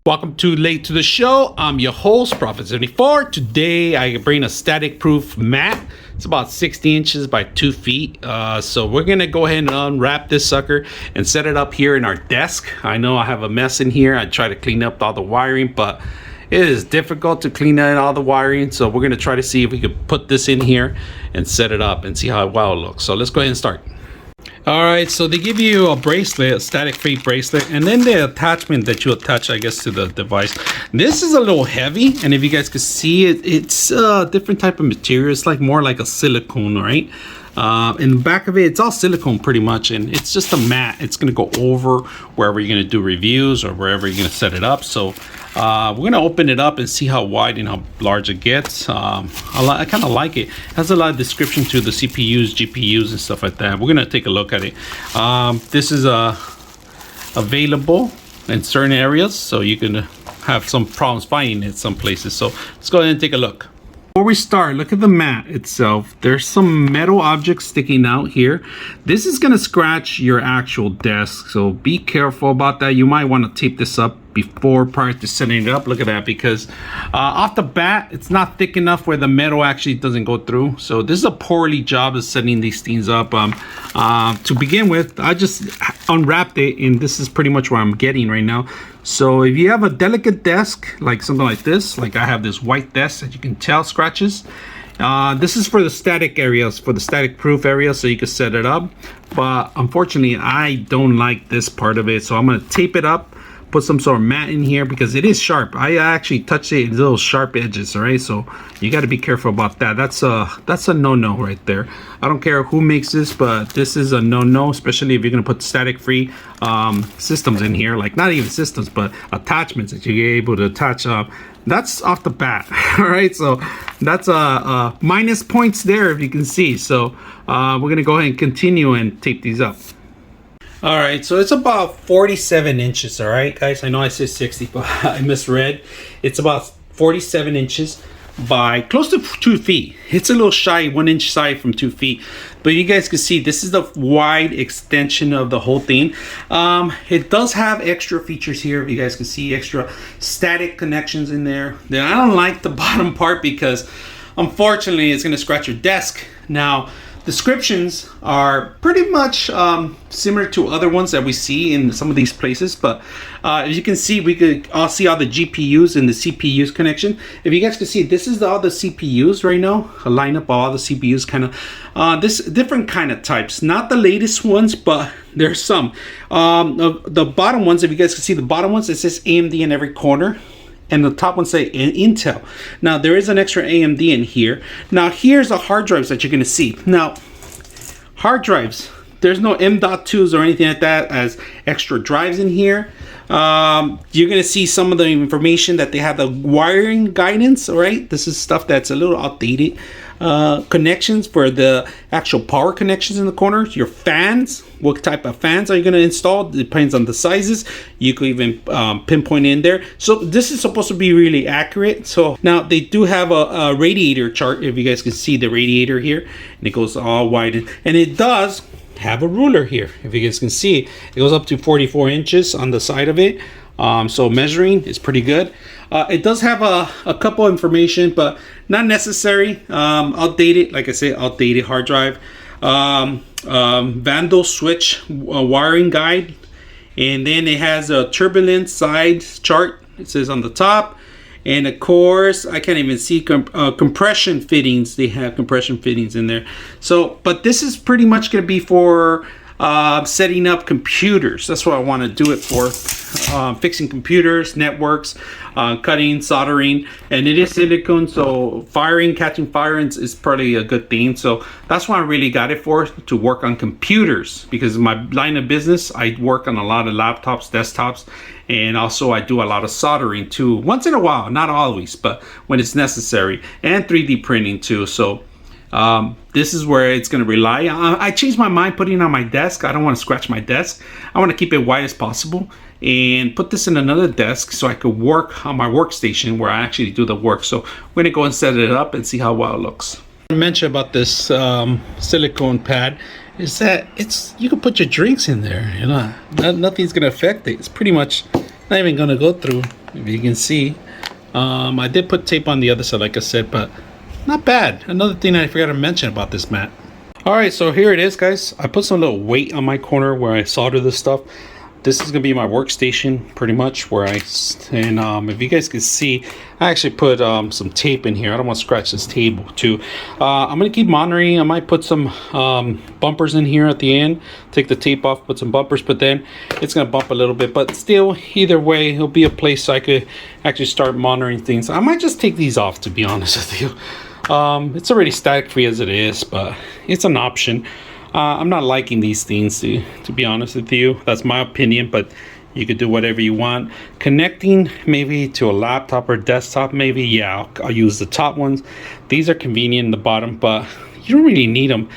Welcome to Late to the Show. I'm your host, Prophet74. Today I bring a static proof mat. It's about 60 inches by 2 feet. So we're gonna go ahead and unwrap this sucker and set it up here in our desk. I know I have a mess in here. I try to clean up all the wiring, but it is difficult to clean out all the wiring. So we're gonna try to see if we could put this in here and set it up and see how well it looks. So let's go ahead and start. All right, so they give you a bracelet, a static free bracelet, and then the attachment that you attach, I guess, to the device. This is a little heavy, and if you guys can see it, it's a different type of material. It's like more like a silicone, right? In the back of it, it's all silicone pretty much, and it's just a mat. It's gonna go over wherever you're gonna do reviews or wherever you're gonna set it up. So we're gonna open it up and see how wide and how large it gets. I kind of like it. It has a lot of description to the CPUs, GPUs, and stuff like that. We're gonna take a look at it. This is available in certain areas, so you can have some problems finding it some places. So let's go ahead and take a look. Before we start, look at the mat itself. There's some metal objects sticking out here. This is gonna scratch your actual desk, so be careful about that. You might want to tape this up prior to setting it up. Look at that, because off the bat, it's not thick enough where the metal actually doesn't go through. So this is a poorly job of setting these things up. To begin with, I just unwrapped it, and this is pretty much what I'm getting right now. So if you have a delicate desk, like something like this, like I have this white desk that you can tell scratches, this is for the static areas, for the static proof area, so you can set it up. But unfortunately, I don't like this part of it, so I'm gonna tape it up, put some sort of mat in here because it is sharp. I actually touched it, little sharp edges, all right? So you got to be careful about that. That's a no-no right there. I don't care who makes this, but this is a no-no, especially if you're gonna put static-free systems in here, like not even systems, but attachments that you're able to attach. That's off the bat, all right? So that's minus points there, if you can see. So we're gonna go ahead and continue and tape these up. All right, so it's about 47 inches, all right, guys? I know I said 60, but I misread. It's about 47 inches by close to 2 feet. It's a little shy, 1 inch side from 2 feet. But you guys can see, this is the wide extension of the whole thing. It does have extra features here. If you guys can see, extra static connections in there. Then I don't like the bottom part because, unfortunately, it's gonna scratch your desk. Now, descriptions are pretty much similar to other ones that we see in some of these places, but as you can see, we could all see all the GPUs and the CPUs connection. If you guys can see, this is all the CPUs right now, a lineup of all the CPUs, kind of this different kind of types, not the latest ones, but there's some. The bottom ones, if you guys can see the bottom ones, it says AMD in every corner. And the top ones say Intel. Now there is an extra AMD in here. Now here's the hard drives that you're gonna see. Now, hard drives, there's no M.2s or anything like that as extra drives in here. You're gonna see some of the information that they have, the wiring guidance, all right? This is stuff that's a little outdated. Connections for the actual power connections in the corners, your fans, what type of fans are you going to install, depends on the sizes. You could even pinpoint in there. So this is supposed to be really accurate. So now they do have a radiator chart, if you guys can see the radiator here, and it goes all wide, and it does have a ruler here. If you guys can see, it goes up to 44 inches on the side of it. So measuring is pretty good. It does have a couple information, but not necessary. Outdated, like I said, outdated hard drive. Vandal switch wiring guide. And then it has a turbulence side chart. It says on the top. And of course, I can't even see compression fittings. They have compression fittings in there. So, but this is pretty much going to be for setting up computers. That's what I want to do it for. Fixing computers, networks, cutting, soldering, and it is silicone, so catching fire is probably a good thing. So that's why I really got it for, to work on computers, because my line of business, I work on a lot of laptops, desktops, and also I do a lot of soldering too, once in a while, not always, but when it's necessary, and 3D printing too. So this is where it's going to rely. I changed my mind putting it on my desk. I don't want to scratch my desk. I want to keep it wide as possible and put this in another desk so I could work on my workstation where I actually do the work. So we're going to go and set it up and see how well it looks. I mentioned about this silicone pad is that you can put your drinks in there. You know, nothing's going to affect it. It's pretty much not even going to go through. if you can see. I did put tape on the other side, like I said, but not bad. Another thing I forgot to mention about this mat. All right, so here it is, guys. I put some little weight on my corner where I solder this stuff. This is gonna be my workstation, pretty much, where if you guys can see, I actually put some tape in here. I don't want to scratch this table too. I'm gonna keep monitoring. I might put some bumpers in here at the end, take the tape off, put some bumpers, but then it's gonna bump a little bit. But still, either way, it'll be a place I could actually start monitoring things. I might just take these off, to be honest with you. It's already static free as it is, but it's an option. I'm not liking these things, to be honest with you. That's my opinion, but you could do whatever you want. Connecting maybe to a laptop or desktop, maybe, yeah, I'll use the top ones. These are convenient in the bottom, but you don't really need them.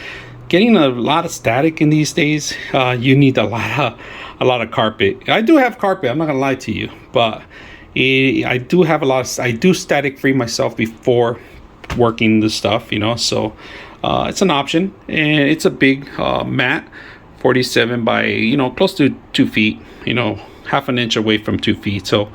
Getting a lot of static in these days, you need a lot of carpet. I do have carpet, I'm not gonna lie to you, but I do have I do static free myself before working the stuff, you know, so it's an option, and it's a big mat, 47 by, you know, close to 2 feet, you know, half an inch away from 2 feet. So